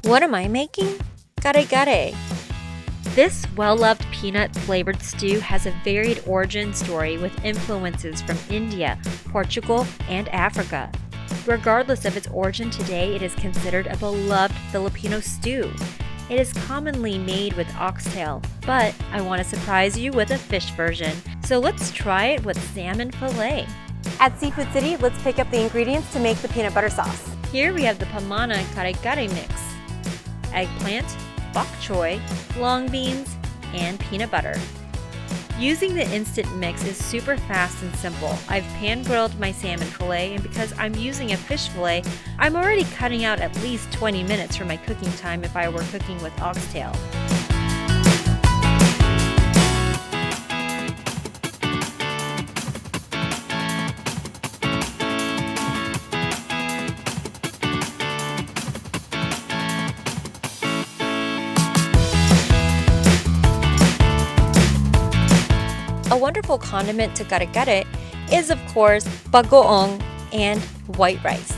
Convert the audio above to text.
What am I making? Kare Kare. This well-loved peanut-flavored stew has a varied origin story with influences from India, Portugal, and Africa. Regardless of its origin today, it is considered a beloved Filipino stew. It is commonly made with oxtail, but I want to surprise you with a fish version, so let's try it with salmon fillet. At Seafood City, let's pick up the ingredients to make the peanut butter sauce. Here we have the pamana Kare Kare mix, eggplant, bok choy, long beans, and peanut butter. Using the instant mix is super fast and simple. I've pan-grilled my salmon fillet, and because I'm using a fish fillet, I'm already cutting out at least 20 minutes for my cooking time if I were cooking with oxtail. A wonderful condiment to kare kare is, of course, bagoong and white rice.